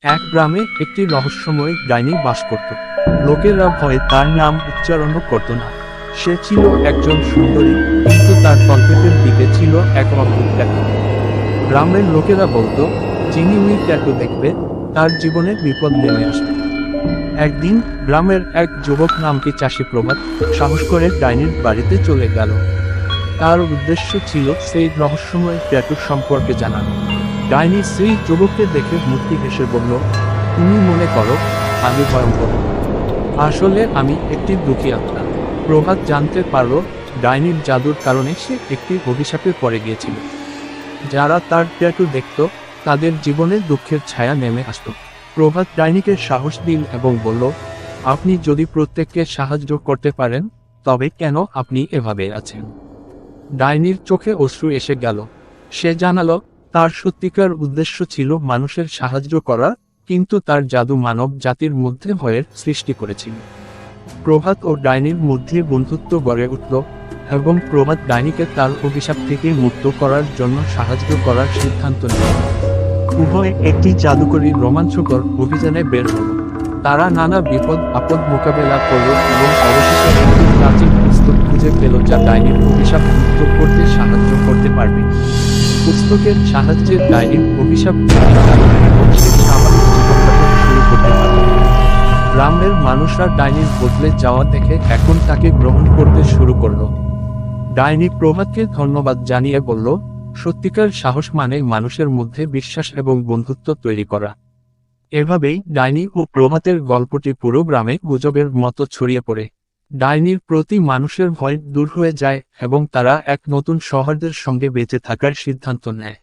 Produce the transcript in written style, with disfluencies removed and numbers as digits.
এক গ্রামে একটি রহস্যময় ডাইনি বাস করত। লোকেরা ভয়ে তার নাম উচ্চারণও করত না। সে ছিল একজন সুন্দরী, কিন্তু তার কল্পেটের দিকে ছিল এক অদ্ভুত ট্যাটু। গ্রামের লোকেরা বলতো, যিনি ওই ট্যাটু দেখবে তার জীবনে বিপদ নেমে আসবে। একদিন গ্রামের এক যুবক নামটি চাষি প্রভাত সাহস করে ডাইনির বাড়িতে চলে গেল। তার উদ্দেশ্য ছিল সেই রহস্যময় ট্যাটুর সম্পর্কে জানানো। ডাইনি সেই যুবককে দেখে মূর্তি হেসে বলল, তুমি মনে করো আমি ভয়ঙ্কর, আসলে আমি একটি দুঃখী আত্মা। প্রভাত জানতে পারল ডাইনির জাদুর কারণে সে একটি অভিশাপে পড়ে গিয়েছিল। যারা তার ট্যাটু দেখত তাদের জীবনে দুঃখের ছায়া নেমে আসত। প্রভাত ডাইনিকে সাহস দিল এবং বলল, আপনি যদি প্রত্যেককে সাহায্য করতে পারেন তবে কেন আপনি এভাবে আছেন? ডাইনির চোখে অশ্রু এসে গেল। সে জানালো তার সত্যিকার উদ্দেশ্য ছিল মানুষের সাহায্য করা, কিন্তু তার জাদু মানব জাতির মধ্যে ভয়ের সৃষ্টি করেছিল। প্রভাত ও ডাইনির মধ্যে বন্ধুত্ব গড়ে উঠল এবং প্রভাত ডাইনিকে তার অভিশাপ থেকে মুক্ত করার জন্য সাহায্য করার সিদ্ধান্ত নিল। উভয়ে একটি জাদুকরী রোমাঞ্চকর অভিযানে বের হল। তারা নানা বিপদ আপদ মোকাবেলা করল এবং অবশেষে একটি প্রাচীন পুস্তক খুঁজে পেল যা ডাইনির অভিশাপ মুক্ত করতে সাহায্য করতে পারবে। পুস্তকের সাহায্যে ডাইনির অভিশাপ মুক্তি পেল এবং সে স্বাভাবিক জীবনযাপন শুরু করতে পারল। গ্রামের মানুষরা ডাইনির বদলে যাওয়া দেখে এখন তাকে গ্রহণ করতে শুরু করল। ডাইনি প্রভাতকে ধন্যবাদ জানিয়ে বলল, সত্যিকার সাহস মানে মানুষের মধ্যে বিশ্বাস এবং বন্ধুত্ব তৈরি করা। এভাবেই ডাইনি ও প্রভাতের গল্পটি পুরো গ্রামে গুজবের মতো ছড়িয়ে পড়ে। ডাইনির প্রতি মানুষের ভয় দূর হয়ে যায় এবং তারা এক নতুন সৌহার্দ্যের সঙ্গে বেঁচে থাকার সিদ্ধান্ত নেয়।